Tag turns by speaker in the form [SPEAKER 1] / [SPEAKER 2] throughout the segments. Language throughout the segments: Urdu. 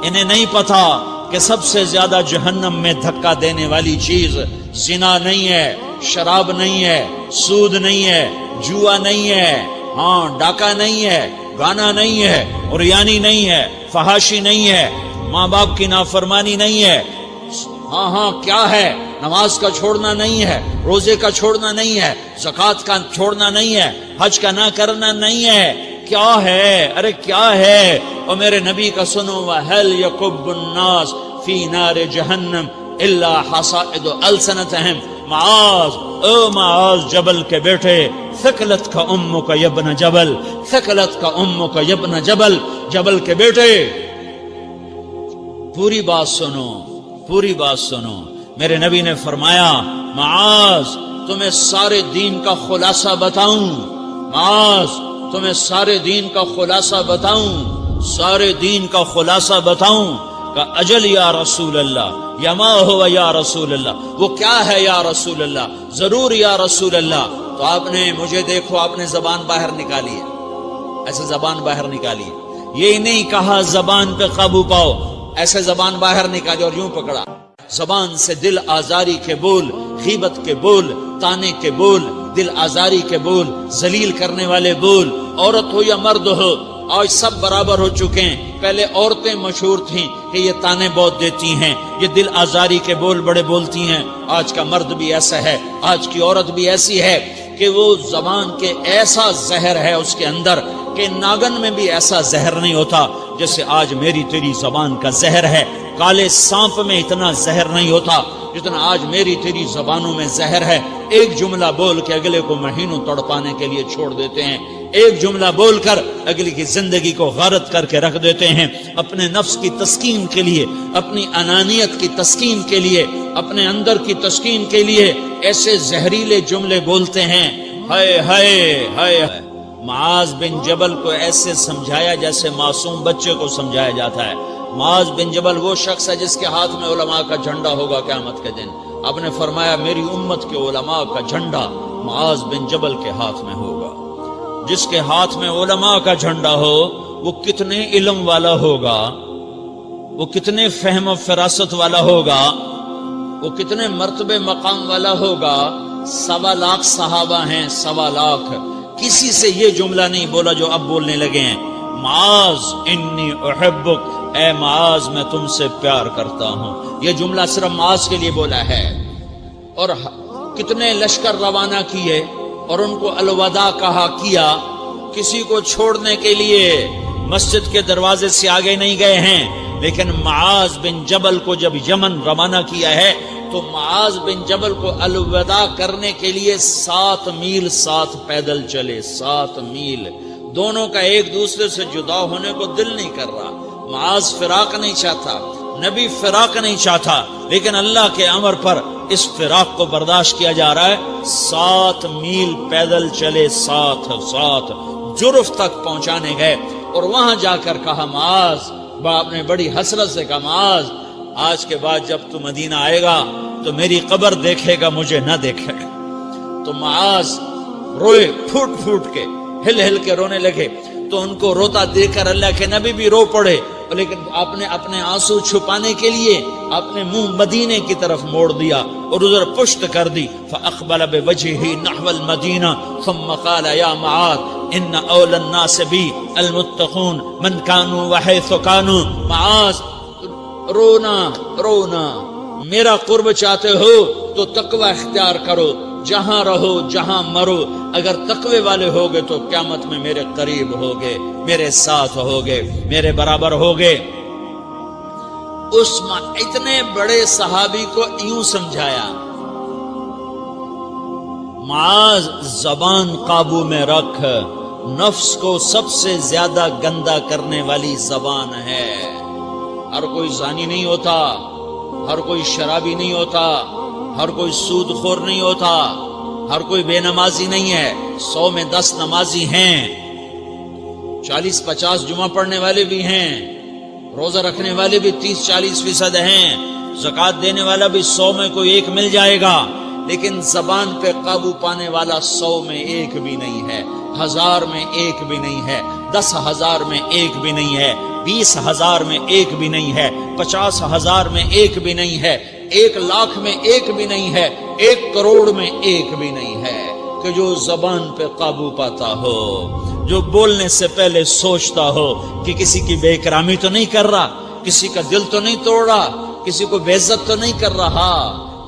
[SPEAKER 1] انہیں نہیں پتا کہ سب سے زیادہ جہنم میں دھکا دینے والی چیز زنا نہیں ہے، شراب نہیں ہے، سود نہیں ہے، جوا نہیں ہے، ہاں ڈاکہ نہیں ہے، گانا نہیں ہے، عریانی نہیں ہے، فحاشی نہیں ہے، ماں باپ کی نافرمانی نہیں ہے، ہاں کیا ہے، نماز کا چھوڑنا نہیں ہے، روزے کا چھوڑنا نہیں ہے، زکوٰۃ کا چھوڑنا نہیں ہے، حج کا نہ کرنا نہیں ہے، کیا ہے؟ ارے کیا ہے؟ اور میرے نبی کا سنو، وَهَلْ يَكُبُّ النَّاسِ فِي نَارِ جَهَنَّمَ إِلَّا حَصَائِدُ أَلْسِنَتِهِمْ معاذ، او معاذ جبل کے بیٹے، ثقلت کا امک یبن جبل، ثقلت کا امک یبن جبل، جبل کے بیٹے پوری بات سنو، پوری بات سنو۔ میرے نبی نے فرمایا، معاذ تمہیں سارے دین کا خلاصہ بتاؤں، معاذ تمہیں سارے دین کا خلاصہ بتاؤں، سارے دین کا خلاصہ بتاؤں؟ کہ اجل یا رسول اللہ، یا ما ہوا یا رسول اللہ، وہ کیا ہے یا رسول اللہ؟ ضرور یا رسول اللہ۔ تو آپ نے مجھے دیکھو، آپ نے زبان باہر نکالی ہے، ایسے زبان باہر نکالی ہے، یہ نہیں کہا زبان پہ قابو پاؤ، ایسے زبان باہر نکالی اور یوں پکڑا۔ زبان سے دل آزاری کے بول، غیبت کے بول، تانے کے بول، دل آزاری کے بول، ذلیل کرنے والے بول، عورت ہو یا مرد ہو، آج سب برابر ہو چکے ہیں۔ پہلے عورتیں مشہور تھیں کہ یہ تانے بہت دیتی ہیں، یہ دل آزاری کے بول بڑے بولتی ہیں۔ آج کا مرد بھی ایسا ہے، آج کی عورت بھی ایسی ہے کہ وہ زبان کے ایسا زہر ہے اس کے اندر کہ ناگن میں بھی ایسا زہر نہیں ہوتا جیسے آج میری تیری زبان کا زہر ہے۔ کالے سانپ میں اتنا زہر نہیں ہوتا جتنا آج میری تیری زبانوں میں زہر ہے۔ ایک جملہ بول کے اگلے کو مہینوں تڑپانے کے لیے چھوڑ دیتے ہیں، ایک جملہ بول کر اگلی کی زندگی کو غارت کر کے رکھ دیتے ہیں، اپنے نفس کی تسکین کے لیے، اپنی انانیت کی تسکین کے لیے، اپنے اندر کی تسکین کے لیے ایسے زہریلے جملے بولتے ہیں۔ ہائے ہائے ہائے۔ معاذ بن جبل کو ایسے سمجھایا جیسے معصوم بچے کو سمجھایا جاتا ہے۔ معاذ بن جبل وہ شخص ہے جس کے ہاتھ میں علماء کا جھنڈا ہوگا قیامت کے دن۔ آپ نے فرمایا میری امت کے علماء کا جھنڈا معاذ بن جبل کے ہاتھ میں ہوگا۔ جس کے ہاتھ میں علماء کا جھنڈا ہو وہ کتنے علم والا ہوگا، وہ کتنے فہم و فراست والا ہوگا، وہ کتنے مرتبے مقام والا ہوگا۔ 1.25 لاکھ صحابہ ہیں، 1.25 لاکھ، کسی سے یہ جملہ نہیں بولا جو اب بولنے لگے ہیں۔ معاذ انی احبک، اے معاذ میں تم سے پیار کرتا ہوں، یہ جملہ صرف معاذ کے لیے بولا ہے۔ اور کتنے لشکر روانہ کیے اور ان کو الوداع کہا کیا، کسی کو چھوڑنے کے لیے مسجد کے دروازے سے آگے نہیں گئے ہیں، لیکن معاذ بن جبل کو جب یمن روانہ کیا ہے تو معاذ بن جبل کو الوداع کرنے کے لیے 7 میل 7 پیدل چلے، 7 میل۔ دونوں کا ایک دوسرے سے جدا ہونے کو دل نہیں کر رہا۔ معاذ فراق نہیں چاہتا، نبی فراق نہیں چاہتا، لیکن اللہ کے امر پر اس فراق کو برداشت کیا جا رہا ہے۔ 7 میل پیدل چلے، 7 جرف تک پہنچانے گئے اور وہاں جا کر کہا معاذ، باپ نے بڑی حسرت سے کہا معاذ آج کے بعد جب تو مدینہ آئے گا تو میری قبر دیکھے گا، مجھے نہ دیکھے گا۔ تو معاذ روئے، پھوٹ پھوٹ کے، ہل ہل کے رونے لگے۔ تو ان کو روتا دیکھ کر اللہ کے نبی بھی رو پڑے، لیکن آپ نے اپنے آنسو چھپانے کے لیے اپنے منہ مدینے کی طرف موڑ دیا اور ادھر پشت کر دی۔ فاقبل بوجهه نحو المدینہ ثم قال یا معاذ ان اول الناس بی المتقون من كانوا وحيث كانوا۔ معاذ رونا رونا، میرا قرب چاہتے ہو تو تقوی اختیار کرو، جہاں رہو جہاں مرو، اگر تقوی والے ہوگے تو قیامت میں میرے قریب ہوگے، میرے ساتھ ہوگے، میرے برابر ہوگے۔ اس اتنے بڑے صحابی کو یوں سمجھایا، معاذ زبان قابو میں رکھ، نفس کو سب سے زیادہ گندا کرنے والی زبان ہے۔ ہر کوئی زانی نہیں ہوتا، ہر کوئی شرابی نہیں ہوتا، ہر کوئی سود خور نہیں ہوتا، ہر کوئی بے نمازی نہیں ہے۔ 100 میں 10 نمازی ہیں، 40-50 جمعہ پڑھنے والے بھی ہیں، روزہ رکھنے والے بھی 30-40% ہیں، زکوٰۃ دینے والا بھی 100 میں کوئی ایک مل جائے گا، لیکن زبان پہ قابو پانے والا 100 میں ایک بھی نہیں ہے، 1000 میں ایک بھی نہیں ہے۔ 10,000 میں ایک بھی نہیں ہے، 20,000 میں ایک بھی نہیں ہے، 50,000 میں ایک بھی نہیں ہے، 1,00,000 میں ایک بھی نہیں ہے، 1 کروڑ میں ایک بھی نہیں ہے کہ جو زبان پہ قابو پاتا ہو، جو بولنے سے پہلے سوچتا ہو کہ کسی کی بے اکرامی تو نہیں کر رہا، کسی کا دل تو نہیں توڑ رہا، کسی کو بے عزت تو نہیں کر رہا،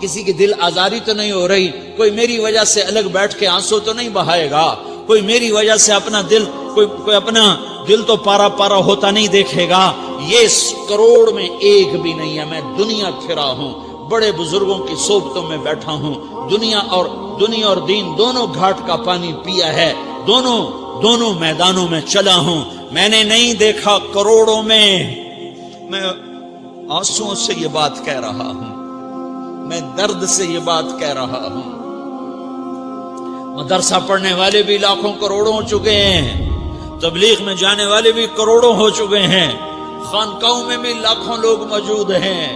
[SPEAKER 1] کسی کی دل آزاری تو نہیں ہو رہی، کوئی میری وجہ سے الگ بیٹھ کے آنسو تو نہیں بہائے گا، کوئی میری وجہ سے اپنا دل کوئی اپنا دل تو پارا پارا ہوتا نہیں دیکھے گا۔ یہ 1 کروڑ میں ایک بھی نہیں ہے۔ میں دنیا پھرا ہوں، بڑے بزرگوں کی صحبتوں میں بیٹھا ہوں، دنیا اور دین دونوں گھاٹ کا پانی پیا ہے، دونوں میدانوں میں چلا ہوں، میں نے نہیں دیکھا کروڑوں میں۔ میں آنسوؤں سے یہ بات کہہ رہا ہوں، میں درد سے یہ بات کہہ رہا ہوں۔ مدرسہ پڑھنے والے بھی لاکھوں کروڑوں ہو چکے ہیں، تبلیغ میں جانے والے بھی کروڑوں ہو چکے ہیں، خانقاہوں میں بھی لاکھوں لوگ موجود ہیں،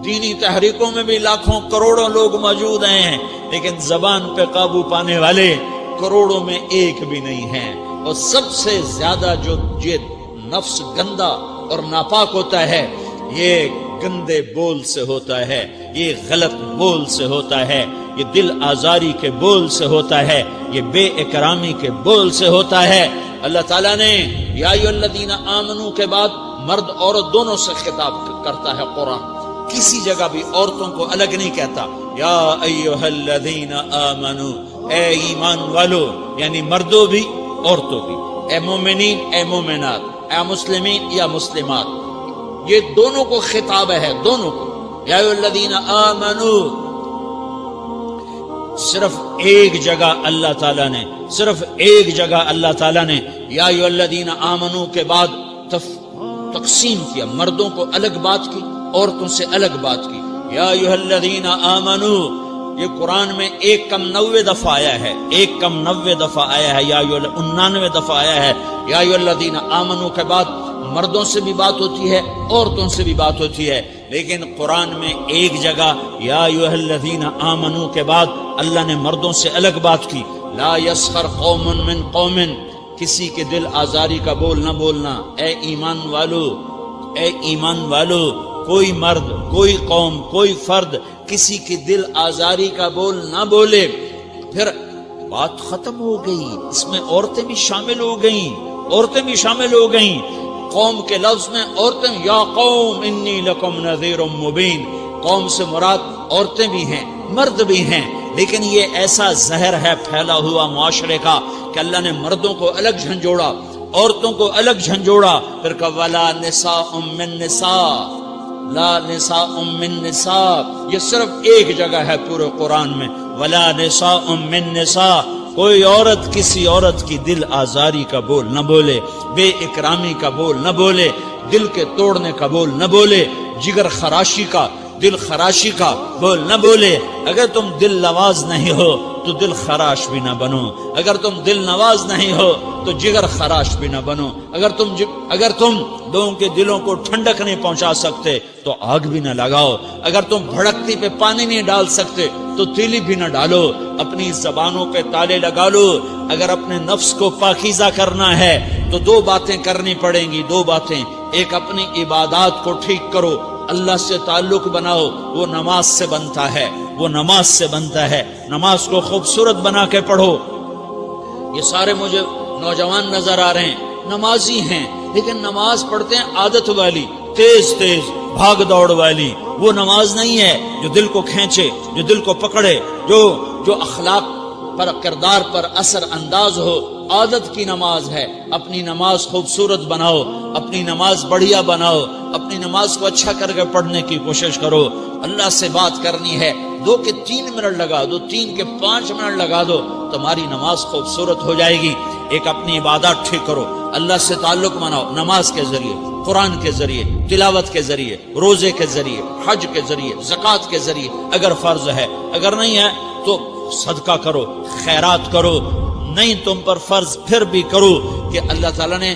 [SPEAKER 1] دینی تحریکوں میں بھی لاکھوں کروڑوں لوگ موجود ہیں، لیکن زبان پہ قابو پانے والے کروڑوں میں ایک بھی نہیں ہیں۔ اور سب سے زیادہ جو یہ نفس گندا اور ناپاک ہوتا ہے، یہ گندے بول سے ہوتا ہے، یہ غلط بول سے ہوتا ہے، یہ دل آزاری کے بول سے ہوتا ہے، یہ بے اکرامی کے بول سے ہوتا ہے۔ اللہ تعالیٰ نے یا ایھا الذین آمنو کے بعد مرد عورت دونوں سے خطاب کرتا ہے قرآن، کسی جگہ بھی عورتوں کو الگ نہیں کہتا۔ یا ایھا الذین آمنو، اے ایمان والو، یعنی مردوں بھی عورتوں بھی، اے مومنین اے مومنات، اے مسلمین یا مسلمات، یہ دونوں کو خطاب ہے، دونوں کو۔ یا ایھا الذین آمنو، صرف ایک جگہ اللہ تعالیٰ نے یا ایھا الذین آمنو کے بعد تقسیم کیا، مردوں کو الگ بات کی، عورتوں سے الگ بات کی۔ یا ایھا الذین آمنو، یہ قرآن میں 1 دفعہ آیا ہے، 1 دفعہ آیا ہے، یا 99 دفعہ آیا ہے۔ یا ایھا الذین آمنو کے بعد مردوں سے بھی بات ہوتی ہے، عورتوں سے بھی بات ہوتی ہے، لیکن قرآن میں ایک جگہ یا ایھا الذین آمنو کے بعد اللہ نے مردوں سے الگ بات کی۔ لا یسخر قوم من قوم، کسی کے دل آزاری کا بول نہ بولنا۔ اے ایمان والو، کوئی مرد، کوئی قوم، کوئی فرد کسی کی دل آزاری کا بول نہ بولے۔ پھر بات ختم ہو گئی، اس میں عورتیں بھی شامل ہو گئیں، قوم کے لفظ میں عورتیں، یا قوم انی لکم نذیر مبین، قوم سے مراد عورتیں بھی ہیں، مرد بھی ہیں، لیکن یہ ایسا زہر ہے پھیلا ہوا معاشرے کا کہ اللہ نے مردوں کو الگ جھنجھوڑا، عورتوں کو الگ جھنجھوڑا، پھر کہا ولا نساء من نساء، لا نساء من نساء، یہ صرف ایک جگہ ہے پورے قرآن میں، ولا نساء من نساء، کوئی عورت کسی عورت کی دل آزاری کا بول نہ بولے، بے اکرامی کا بول نہ بولے، دل کے توڑنے کا بول نہ بولے، جگر خراشی کا، دل خراشی کا بول نہ بولے۔ اگر تم دل نواز نہیں ہو تو دل خراش بھی نہ بنو، اگر تم دل نواز نہیں ہو تو جگر خراش بھی نہ بنو، اگر تم لوگوں کے دلوں کو ٹھنڈک نہیں پہنچا سکتے تو آگ بھی نہ لگاؤ، اگر تم بھڑکتی پہ پانی نہیں ڈال سکتے تو تیلی بھی نہ ڈالو، اپنی زبانوں پہ تالے لگا لو۔ اگر اپنے نفس کو پاکیزہ کرنا ہے تو 2 باتیں کرنی پڑیں گی، 2 باتیں، ایک اپنی عبادات کو ٹھیک کرو، اللہ سے تعلق بناؤ، وہ نماز سے بنتا ہے، نماز کو خوبصورت بنا کے پڑھو۔ یہ سارے مجھے نوجوان نظر آ رہے ہیں، نمازی ہیں، لیکن نماز پڑھتے ہیں عادت والی، تیز بھاگ دوڑ والی، وہ نماز نہیں ہے جو دل کو کھینچے، جو دل کو پکڑے، جو اخلاق پر، کردار پر اثر انداز ہو۔ عادت کی نماز ہے، اپنی نماز خوبصورت بناؤ، اپنی نماز بڑھیا بناؤ، اپنی نماز کو اچھا کر کے پڑھنے کی کوشش کرو۔ اللہ سے بات کرنی ہے، 2 کے 3 منٹ لگا دو، 3 کے 5 منٹ لگا دو، تمہاری نماز خوبصورت ہو جائے گی۔ ایک اپنی عبادات ٹھیک کرو، اللہ سے تعلق بناؤ، نماز کے ذریعے، قرآن کے ذریعے، تلاوت کے ذریعے، روزے کے ذریعے، حج کے ذریعے، زکوٰۃ کے ذریعے، اگر فرض ہے، اگر نہیں ہے تو صدقہ کرو، خیرات کرو، نہیں تم پر فرض پھر بھی کرو کہ اللہ تعالیٰ نے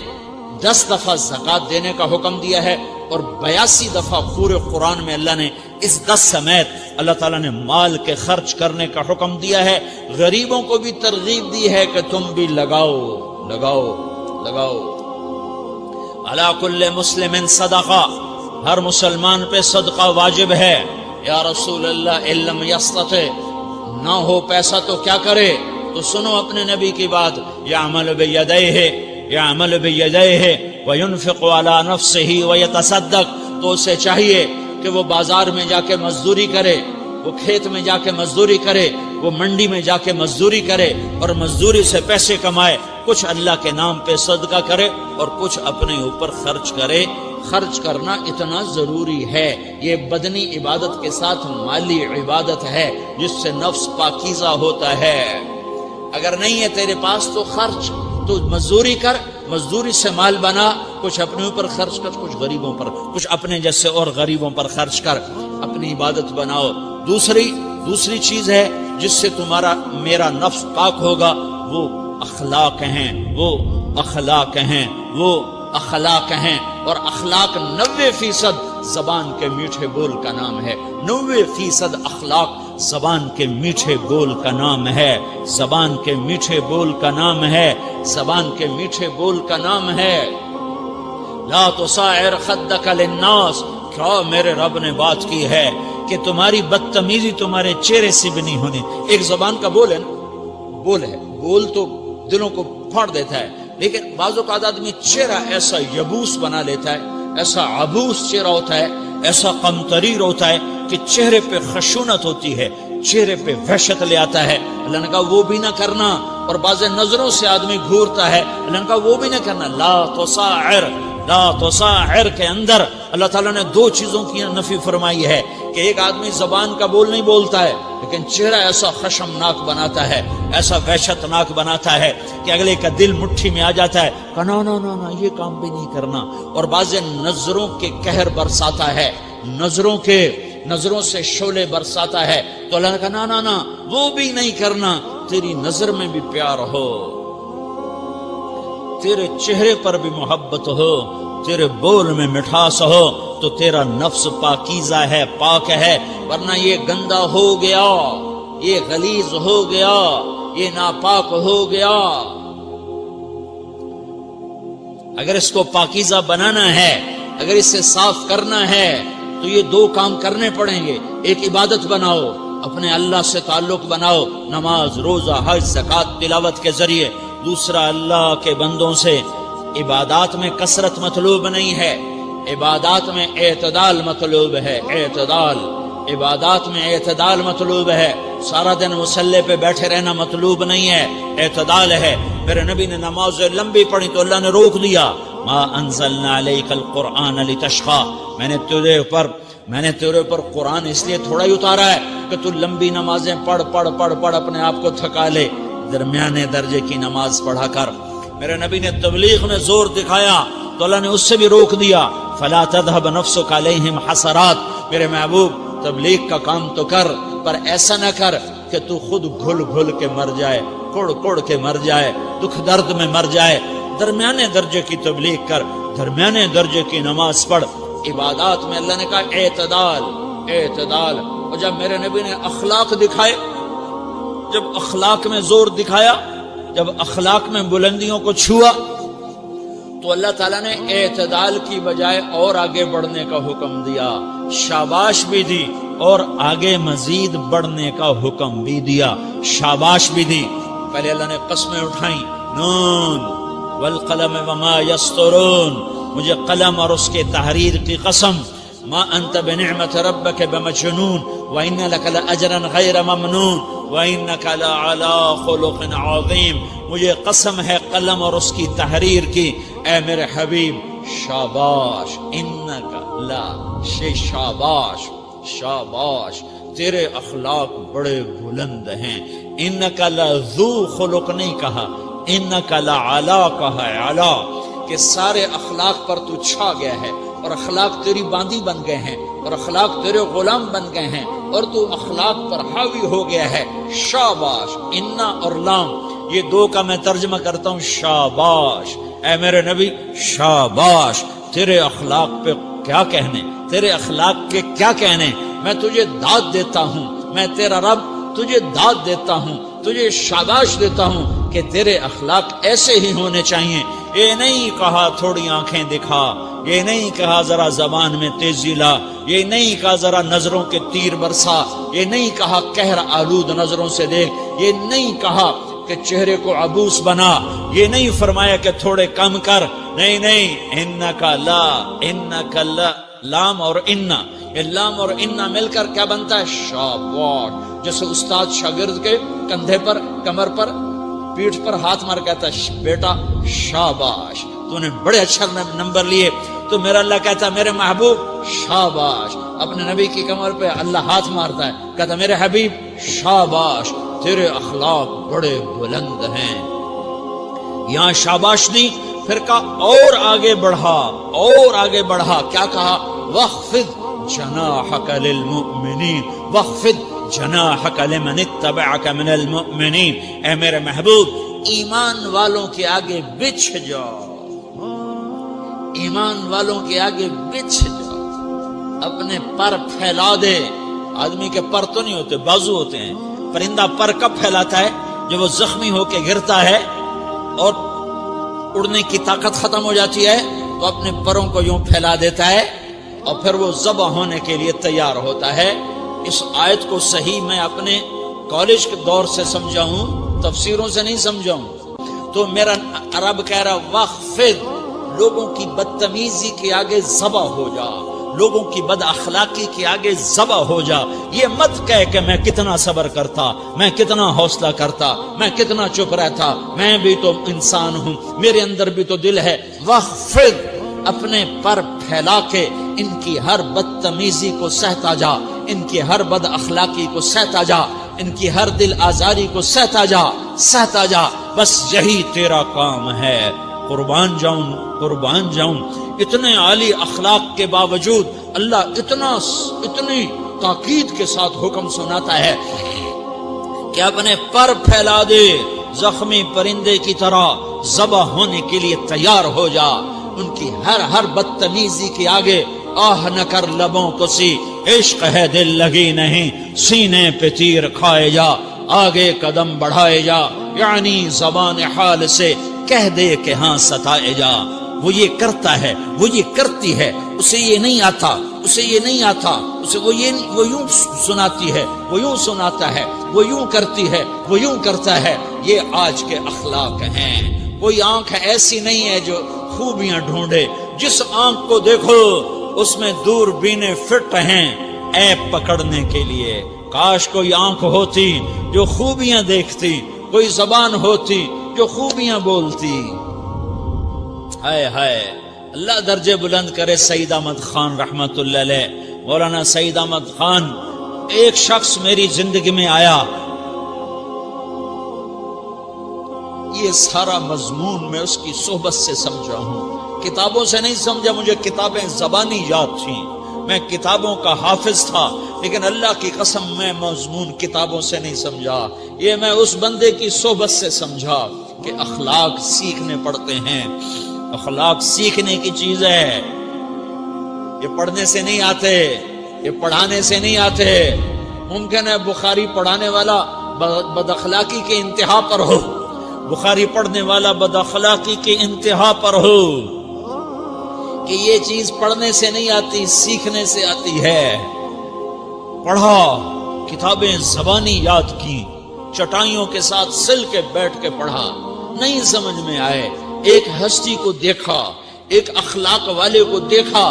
[SPEAKER 1] 10 دفعہ زکوٰۃ دینے کا حکم دیا ہے، اور 82 دفعہ پورے قرآن میں اللہ نے اس 10 سمیت اللہ تعالیٰ نے مال کے خرچ کرنے کا حکم دیا ہے۔ غریبوں کو بھی ترغیب دی ہے کہ تم بھی لگاؤ، لگاؤ۔ علی کل مسلم صدقہ، ہر مسلمان پہ صدقہ واجب ہے۔ یا رسول اللہ ان لم یستطع، نہ ہو پیسہ تو کیا کرے؟ تو سنو اپنے نبی کی بات، یعمل بیدیہ وینفق علی نفسہ ویتصدق، تو اسے چاہیے کہ وہ بازار میں جا کے مزدوری کرے، وہ کھیت میں جا کے مزدوری کرے، وہ منڈی میں جا کے مزدوری کرے اور مزدوری سے پیسے کمائے، کچھ اللہ کے نام پہ صدقہ کرے اور کچھ اپنے اوپر خرچ کرے۔ خرچ کرنا اتنا ضروری ہے، یہ بدنی عبادت کے ساتھ مالی عبادت ہے جس سے نفس پاکیزہ ہوتا ہے۔ اگر نہیں ہے تیرے پاس تو خرچ، تو مزدوری کر، مزدوری سے مال بنا، کچھ اپنے اوپر خرچ کر، کچھ غریبوں پر، کچھ اپنے جیسے اور غریبوں پر خرچ کر، اپنی عبادت بناؤ۔ دوسری چیز ہے جس سے تمہارا میرا نفس پاک ہوگا، وہ اخلاق ہیں، وہ اخلاق ہیں، وہ اخلاق ہیں۔ اور اخلاق 90% زبان کے میٹھے بول کا نام ہے۔ 90% اخلاق زبان کے میٹھے بول کا نام ہے، زبان کے میٹھے بول کا نام ہے، زبان کے میٹھے بول کا نام ہے۔ لا تصاعر خدک للناس، کیا میرے رب نے بات کی ہے کہ تمہاری بدتمیزی تمہارے چہرے سے بھی نہیں ہونی۔ ایک زبان کا بول ہے نا، بول تو دلوں کو پھاڑ دیتا ہے، لیکن بعض اوقات آدمی چہرہ ایسا یبوس بنا لیتا ہے، ایسا عبوس چہرہ ہوتا ہے، ایسا قمطریر ہوتا ہے کہ چہرے پہ خشونت ہوتی ہے، چہرے پہ وحشت لے آتا ہے۔ اللہ نے کہا وہ بھی نہ کرنا، اور بعض نظروں سے آدمی گھورتا ہے، اللہ نے کہا وہ بھی نہ کرنا۔ لا تصاعر کے اندر اللہ تعالیٰ نے 2 چیزوں کی نفی فرمائی ہے کہ ایک آدمی زبان کا بول نہیں بولتا ہے لیکن چہرہ ایسا خشمناک بناتا ہے، ایسا وحشتناک بناتا ہے کہ اگلے کا دل مٹھی میں آ جاتا ہے کہ نا یہ کام بھی نہیں کرنا۔ اور بعض نظروں کے قہر برساتا ہے، نظروں سے شعلے برساتا ہے، تو اللہ نے کہا نا وہ بھی نہیں کرنا۔ تیری نظر میں بھی پیار ہو، تیرے چہرے پر بھی محبت ہو، تیرے بول میں مٹھاس ہو، تو تیرا نفس پاکیزہ ہے، پاک ہے۔ ورنہ یہ گندا ہو گیا، یہ غلیظ ہو گیا، یہ ناپاک ہو گیا۔ اگر اس کو پاکیزہ بنانا ہے، اگر اسے صاف کرنا ہے، تو یہ 2 کام کرنے پڑیں گے۔ ایک عبادت بناؤ، اپنے اللہ سے تعلق بناؤ، نماز، روزہ، حج، زکوٰۃ، تلاوت کے ذریعے۔ دوسرا، اللہ کے بندوں سے عبادات میں کثرت مطلوب نہیں ہے، عبادات میں اعتدال مطلوب ہے، اعتدال، عبادات میں اعتدال مطلوب ہے۔ سارا دن مصلی پہ بیٹھے رہنا مطلوب نہیں ہے، اعتدال ہے۔ میرے نبی نے نماز لمبی پڑھی تو اللہ نے روک دیا، ما انزلنا علیک القرآن لتشقی، میں نے تیرے اوپر قرآن اس لیے تھوڑا ہی اتارا ہے کہ تو لمبی نمازیں پڑھ اپنے آپ کو تھکا لے، درمیانے درجے کی نماز پڑھا کر۔ میرے نبی نے تبلیغ میں زور دکھایا تو اللہ نے اس سے بھی روک دیا، فلا تذهب نفسك علیہم حسرات، میرے محبوب تبلیغ کا کام تو کر، پر ایسا نہ کر کہ تو خود گھل کے مر جائے، کڑ کے مر جائے، دکھ درد میں مر جائے۔ درمیانے درجے کی تبلیغ کر، درمیانے درجے کی نماز پڑھ۔ عبادات میں اللہ نے کہا اعتدال۔ اور جب میرے نبی نے اخلاق دکھائے، جب اخلاق میں زور دکھایا، جب اخلاق میں بلندیوں کو چھوا، تو اللہ تعالیٰ نے اعتدال کی بجائے اور آگے بڑھنے کا حکم دیا، شاباش بھی دی اور آگے مزید بڑھنے کا حکم بھی دیا، شاباش بھی دی۔ پہلے اللہ نے قسمیں اٹھائیں، نون والقلم وما یسطرون، مجھے قلم اور اس کے تحریر کی قسم، ما انت بنعمت ربک بمجنون وان لک لاجرا غیر ممنون وانک لعلی خلق عظیم، مجھے قسم ہے قلم اور اس کی تحریر کی، اے میرے حبیب شاباش، انک لا شاباش، تیرے اخلاق بڑے بلند ہیں۔ انک لذو خلق نہیں کہا، انک لعلی کہا، علا، کہ سارے اخلاق پر تو چھا گیا ہے، اور اخلاق تیری باندی بن گئے ہیں، اور اخلاق تیرے غلام بن گئے ہیں، اور تو اخلاق پر حاوی ہو گیا ہے۔ شاباش، انا اور لام، یہ 2 کا میں ترجمہ کرتا ہوں، شاباش، اے میرے نبی شاباش، تیرے اخلاق پہ کیا کہنے، تیرے اخلاق کے کیا کہنے، میں تجھے داد دیتا ہوں، میں تیرا رب تجھے داد دیتا ہوں، تجھے شاباش دیتا ہوں کہ تیرے اخلاق ایسے ہی ہونے چاہیے یہ نہیں کہا تھوڑی آنکھیں دکھا، یہ نہیں کہا ذرا زبان میں تیزی لا، یہ نہیں کہا ذرا نظروں کے تیر برسا، یہ نہیں کہا قہر آلود نظروں سے دیکھ، یہ نہیں کہا کہ چہرے کو عبوس بنا، یہ نہیں فرمایا کہ تھوڑے کم کر، نہیں نہیں، انکا لا، انکا لا، لام اور انا، یہ لام اور انا مل کر کیا بنتا ہے؟ شاباش. جیسے استاد شاگرد کے کندھے پر، کمر پر، پیٹھ پر ہاتھ مار کہتا ہے بیٹا شاباش تو نے بڑے اچھا نمبر لیے، تو میرا اللہ کہتا ہے میرے محبوب شاباش. اپنے نبی کی کمر پہ اللہ ہاتھ مارتا ہے، کہتا ہے میرے حبیب شاباش، تیرے اخلاق بڑے بلند ہیں. یہاں شاباش دی، پھر کہا اور آگے بڑھا، اور آگے بڑھا، کیا کہا؟ وَخْفِضْ جَنَاحَكَ لِلْمُؤْمِنِينَ وَخْفِضْ جَنَاحَكَ لِمَنِ اتَّبَعَكَ مِنَ الْمُؤْمِنِينَ. اے میرے محبوب ایمان والوں کے آگے بچھ جاؤ، ایمان والوں کے آگے بچھ جاؤ، اپنے پر پھیلا دے. آدمی کے پر تو نہیں ہوتے، بازو ہوتے ہیں. پرندہ پر کب پھیلاتا ہے؟ جب وہ زخمی ہو کے گرتا ہے اور اڑنے کی طاقت ختم ہو جاتی ہے تو اپنے پروں کو یوں پھیلا دیتا ہے اور پھر وہ ذبح ہونے کے لیے تیار ہوتا ہے. اس آیت کو صحیح میں اپنے کالج کے دور سے سمجھا ہوں، تفسیروں سے نہیں سمجھا ہوں. تو میرا عرب کہہ رہا وَخْفِضْ، لوگوں کی بدتمیزی کے آگے ذبح ہو جا، لوگوں کی بد اخلاقی کے آگے ذبح ہو جا. یہ مت کہہ کہ میں کتنا صبر کرتا، میں کتنا حوصلہ کرتا، میں کتنا چپ رہتا، میں بھی تو انسان ہوں، میرے اندر بھی تو دل ہے. وَخْفِضْ، اپنے پر پھیلا کے ان کی ہر بدتمیزی کو سہتا جا، ان کی ہر بد اخلاقی کو سہتا جا، ان کی ہر دل آزاری کو سہتا جا، سہتا جا. بس یہی تیرا کام ہے. قربان جاؤں، قربان جاؤں. اتنے عالی اخلاق کے باوجود اللہ اتنی تاکید کے ساتھ حکم سناتا ہے کہ اپنے پر پھیلا دے، زخمی پرندے کی طرح ذبح ہونے کے لیے تیار ہو جا. ان کی ہر بدتمیزی کے آگے آہ نہ کر لبوں کو سی، عشق ہے دل لگی نہیں، سینے پہ تیر کھائے جا، آگے قدم بڑھائے جا، یعنی زبان حال سے کہہ دے کہ ہاں ستائے جا. وہ یہ کرتا ہے، وہ یہ کرتی ہے، اسے یہ نہیں آتا، اسے یہ نہیں آتا، اسے وہ یوں سناتی ہے، وہ یوں سناتا ہے، وہ یوں کرتی ہے، وہ یوں کرتا ہے. یہ آج کے اخلاق ہیں. کوئی آنکھ ایسی نہیں ہے جو خوبیاں ڈھونڈے. جس آنکھ کو دیکھو اس میں دور بینے فٹ ہیں عیب پکڑنے کے لیے. کاش کوئی آنکھ ہوتی جو خوبیاں دیکھتی، کوئی زبان ہوتی جو خوبیاں بولتی. ہائے ہائے، اللہ درجے بلند کرے سعید احمد خان رحمت اللہ علیہ. مولانا سعید احمد خان، ایک شخص میری زندگی میں آیا، یہ سارا مضمون میں اس کی صحبت سے سمجھا ہوں، کتابوں سے نہیں سمجھا. مجھے کتابیں زبانی یاد تھیں، میں کتابوں کا حافظ تھا، لیکن اللہ کی قسم میں مضمون کتابوں سے نہیں سمجھا. یہ میں اس بندے کی صحبت سے سمجھا کہ اخلاق سیکھنے پڑتے ہیں. اخلاق سیکھنے کی چیز ہے، یہ پڑھنے سے نہیں آتے، یہ پڑھانے سے نہیں آتے. ممکن ہے بخاری پڑھانے والا بد اخلاقی کے انتہا پر ہو، بخاری پڑھنے والا بد اخلاقی کے انتہا پر ہو، کہ یہ چیز پڑھنے سے نہیں آتی، سیکھنے سے آتی ہے. پڑھا، کتابیں زبانی یاد کی، چٹائیوں کے ساتھ سل کے بیٹھ کے پڑھا، نہیں سمجھ میں آئے، ایک ہستی کو دیکھا، ایک اخلاق والے کو دیکھا،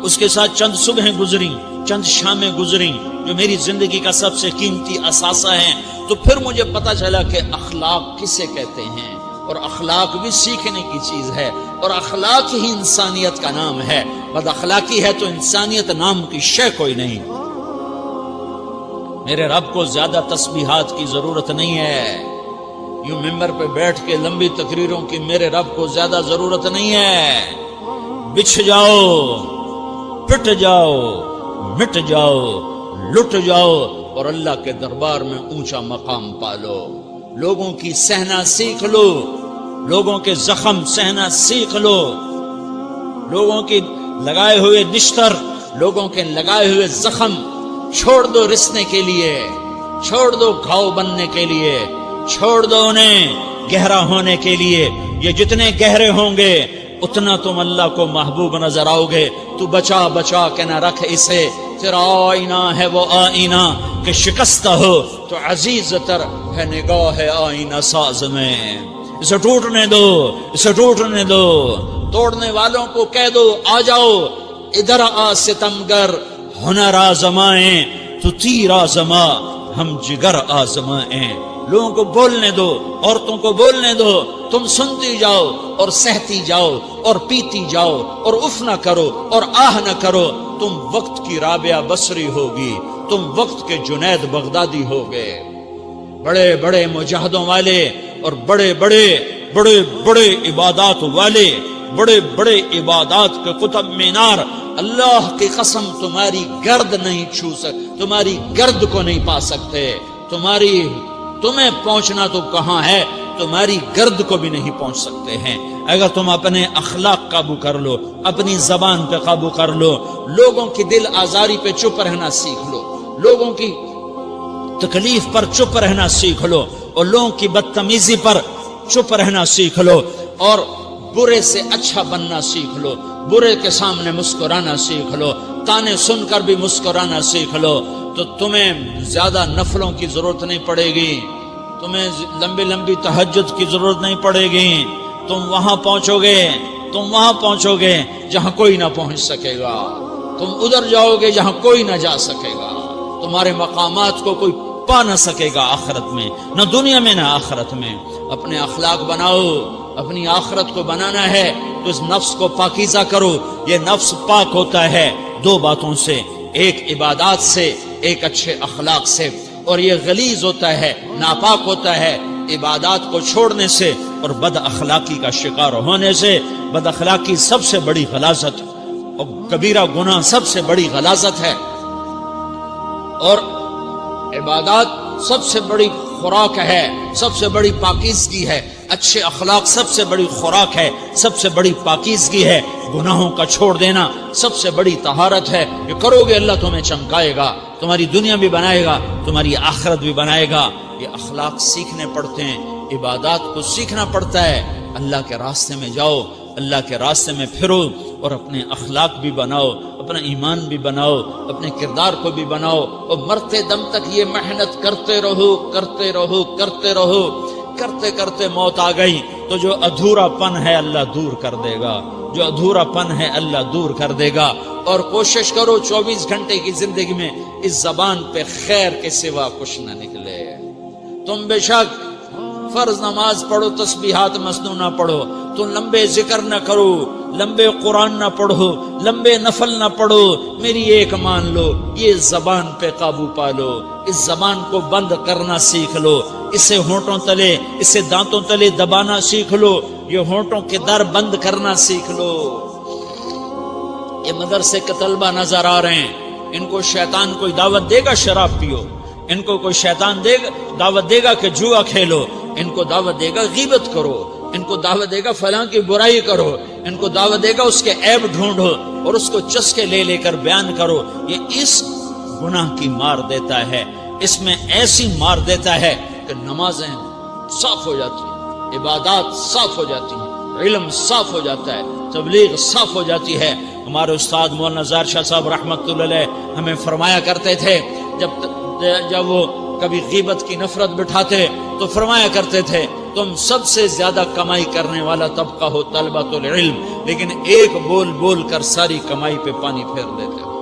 [SPEAKER 1] اس کے ساتھ چند صبحیں گزری، چند شامیں گزری جو میری زندگی کا سب سے قیمتی اثاثہ ہیں. تو پھر مجھے پتا چلا کہ اخلاق کسے کہتے ہیں، اور اخلاق بھی سیکھنے کی چیز ہے، اور اخلاق ہی انسانیت کا نام ہے. بد اخلاقی ہے تو انسانیت نام کی شے کوئی نہیں. میرے رب کو زیادہ تسبیحات کی ضرورت نہیں ہے، یوں ممبر پہ بیٹھ کے لمبی تقریروں کی میرے رب کو زیادہ ضرورت نہیں ہے. بچھ جاؤ، پٹ جاؤ، مٹ جاؤ، لٹ جاؤ، اور اللہ کے دربار میں اونچا مقام پالو. لوگوں کی سہنا سیکھ لو، لوگوں کے زخم سہنا سیکھ لو، لوگوں کی لگائے ہوئے نشتر، لوگوں کے لگائے ہوئے زخم چھوڑ دو رسنے کے لیے، چھوڑ دو گھاؤ بننے کے لیے، چھوڑ دو انہیں گہرا ہونے کے لیے یہ جتنے گہرے ہوں گے اتنا تم اللہ کو محبوب نظر آؤ گے. تو بچا بچا کے نہ رکھ اسے، تیرا آئینہ ہے وہ آئینہ کہ شکستہ ہو تو عزیز تر ہے نگاہ آئینہ ساز میں. اسے ٹوٹنے دو، اسے ٹوٹنے دو. توڑنے والوں کو کہہ دو آ جاؤ ادھر آ ستمگر، ہنر آزمائیں تو تیر آزما، ہم جگر آزمائیں. لوگوں کو بولنے دو، عورتوں کو بولنے دو، تم سنتی جاؤ اور سہتی جاؤ اور پیتی جاؤ اور اف نہ کرو اور آہ نہ کرو. تم وقت کی رابعہ بصری ہوگی، تم وقت کے جنید بغدادی ہوگے. بڑے بڑے مجاہدوں والے اور بڑے بڑے بڑے بڑے عبادات والے، بڑے بڑے عبادات کے قطب مینار، اللہ کی قسم تمہاری گرد نہیں چھو سکتے، تمہاری گرد کو نہیں پا سکتے. تمہیں پہنچنا تو کہاں ہے، تمہاری گرد کو بھی نہیں پہنچ سکتے ہیں. اگر تم اپنے اخلاق قابو کر لو، اپنی زبان پہ قابو کر لو، لوگوں کی دل آزاری پہ چپ رہنا سیکھ لو، لوگوں کی تکلیف پر چپ رہنا سیکھ لو اور لوگوں کی بدتمیزی پر چپ رہنا سیکھ لو اور برے سے اچھا بننا سیکھ لو، برے کے سامنے مسکرانا سیکھ لو، تانے سن کر بھی مسکرانا سیکھ لو، تو تمہیں زیادہ نفلوں کی ضرورت نہیں پڑے گی، تمہیں لمبی لمبی تہجد کی ضرورت نہیں پڑے گی. تم وہاں پہنچو گے جہاں کوئی نہ پہنچ سکے گا. تم ادھر جاؤ گے جہاں کوئی نہ جا سکے گا. تمہارے مقامات کو کوئی پا نہ سکے گا آخرت میں، نہ دنیا میں نہ آخرت میں. اپنے اخلاق بناؤ، اپنی آخرت کو بنانا ہے تو اس نفس کو پاکیزہ کرو. یہ نفس پاک ہوتا ہے دو باتوں سے، ایک عبادات سے، ایک اچھے اخلاق سے، اور یہ غلیظ ہوتا ہے، ناپاک ہوتا ہے عبادات کو چھوڑنے سے اور بد اخلاقی کا شکار ہونے سے. بد اخلاقی سب سے بڑی غلاظت اور کبیرہ گناہ سب سے بڑی غلاظت ہے، اور عبادات سب سے بڑی خوراک ہے، سب سے بڑی پاکیزگی ہے. اچھے اخلاق سب سے بڑی خوراک ہے، سب سے بڑی پاکیزگی ہے. گناہوں کا چھوڑ دینا سب سے بڑی طہارت ہے. یہ کرو گے اللہ تمہیں چمکائے گا، تمہاری دنیا بھی بنائے گا، تمہاری آخرت بھی بنائے گا. یہ اخلاق سیکھنے پڑتے ہیں، عبادات کو سیکھنا پڑتا ہے. اللہ کے راستے میں جاؤ، اللہ کے راستے میں پھرو اور اپنے اخلاق بھی بناؤ، اپنا ایمان بھی بناؤ، اپنے کردار کو بھی بناؤ، اور مرتے دم تک یہ محنت کرتے رہو کرتے رہو کرتے رہو. کرتے کرتے موت آ گئی تو جو ادھورا پن ہے اللہ دور کر دے گا، جو ادھورا پن ہے اللہ دور کر دے گا. اور کوشش کرو 24 گھنٹے کی زندگی میں اس زبان پہ خیر کے سوا کچھ نہ نکلے. تم بے شک فرض نماز پڑھو، تسبیحات مسنون نہ پڑھو، تم لمبے ذکر نہ کرو، لمبے قرآن نہ پڑھو، لمبے نفل نہ پڑھو. میری ایک مان لو، یہ زبان پہ قابو پا لو، اس زبان کو بند کرنا سیکھ لو، اسے ہونٹوں تلے، اسے دانتوں تلے دبانا سیکھ لو، یہ ہونٹوں کے در بند کرنا سیکھ لو. یہ مدرسے کے طلبہ نظر آ رہے ہیں، ان کو شیطان کوئی دعوت دے گا شراب پیو، ان کو کوئی شیطان دعوت دے گا کہ جوا کھیلو، ان کو دعوت دے گا غیبت کرو، ان کو دعوت دے گا فلاں کی برائی کرو، ان کو دعوت دے گا اس کے عیب ڈھونڈو اور اس کو چسکے لے لے کر بیان کرو. یہ اس گناہ کی مار دیتا ہے، اس میں ایسی مار دیتا ہے کہ نمازیں صاف ہو جاتی ہیں، عبادات صاف ہو جاتی ہیں، علم صاف ہو جاتا ہے، تبلیغ صاف ہو جاتی ہے. ہمارے استاد مولانا زار شاہ صاحب رحمۃ اللہ علیہ ہمیں فرمایا کرتے تھے، جب وہ کبھی غیبت کی نفرت بٹھاتے تو فرمایا کرتے تھے تم سب سے زیادہ کمائی کرنے والا طبقہ ہو طلبۃ العلم، لیکن ایک بول بول کر ساری کمائی پہ پانی پھیر دیتے ہو.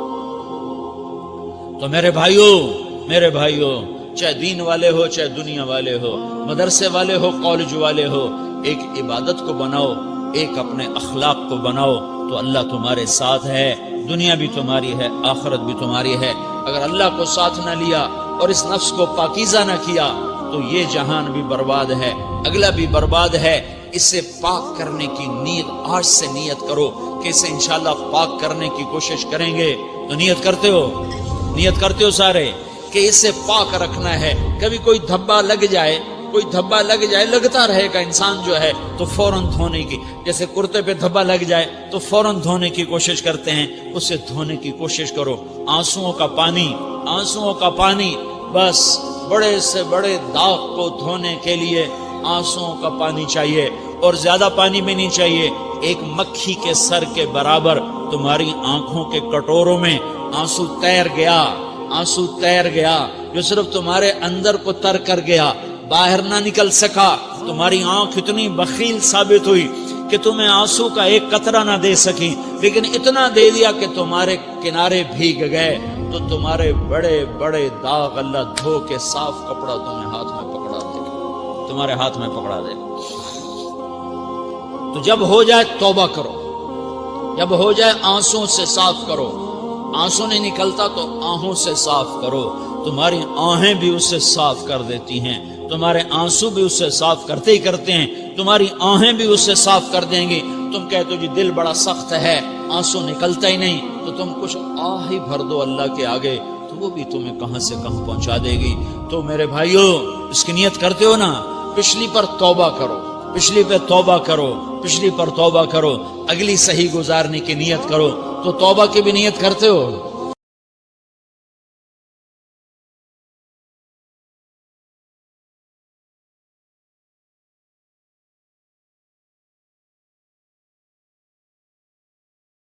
[SPEAKER 1] تو میرے بھائیوں چاہے دین والے ہو چاہے دنیا والے ہو، مدرسے والے ہو کالج والے ہو، ایک عبادت کو بناؤ، ایک اپنے اخلاق کو بناؤ تو اللہ تمہارے ساتھ ہے. دنیا بھی تمہاری ہے، آخرت بھی تمہاری ہے. اگر اللہ کو ساتھ نہ لیا اور اس نفس کو پاکیزہ نہ کیا تو یہ جہان بھی برباد ہے، اگلا بھی برباد ہے. اسے پاک کرنے کی نیت آج سے نیت کرو کہ اسے انشاءاللہ پاک کرنے کی کوشش کریں گے. تو نیت کرتے ہو سارے کہ اسے پاک رکھنا ہے. کبھی کوئی دھبا لگ جائے لگتا رہے گا انسان جو ہے تو فوراً دھونے کی، جیسے کرتے پہ دھبا لگ جائے تو فوراً دھونے کی کوشش کرتے ہیں، اسے دھونے کی کوشش کرو. آنسوؤں کا پانی بس بڑے سے بڑے داغ کو دھونے کے لیے آنسوؤں کا پانی چاہیے، اور زیادہ پانی بھی نہیں چاہیے، ایک مکھی کے سر کے برابر تمہاری آنکھوں کے کٹوروں میں آنسو تیر گیا، آنسو تیر گیا، جو صرف تمہارے اندر کو تر کر گیا، باہر نہ نکل سکا۔ تمہاری آنکھ اتنی بخیل ثابت ہوئی کہ تمہیں آنسو کا ایک قطرہ نہ دے سکی، لیکن اتنا دے دیا کہ تمہارے کنارے بھیگ گئے۔ تو تمہارے بڑے بڑے داغ اللہ دھو کے صاف کپڑا تمہیں ہاتھ میں پکڑا دے، تمہارے ہاتھ میں پکڑا دے۔ تو جب ہو جائے توبہ کرو، جب ہو جائے آنسوں سے صاف کرو، آنسو نہیں نکلتا تو آہوں سے صاف کرو، تمہاری آہیں بھی اسے صاف کر دیتی ہیں، تمہارے آنسو بھی اسے صاف کرتے ہی کرتے ہیں، تمہاری آہیں بھی اسے صاف کر دیں گی۔ تم کہتے ہو جی دل بڑا سخت ہے، آنسو نکلتا ہی نہیں، تو تم کچھ آہ ہی بھر دو اللہ کے آگے، تو وہ بھی تمہیں کہاں سے کہاں پہنچا دے گی۔ تو میرے بھائیو، اس کی نیت کرتے ہو نا، پچھلی پر توبہ کرو، پچھلی پہ توبہ کرو، پچھلی پر توبہ کرو، اگلی صحیح گزارنے کی نیت کرو۔ تو توبہ کی بھی نیت کرتے ہو؟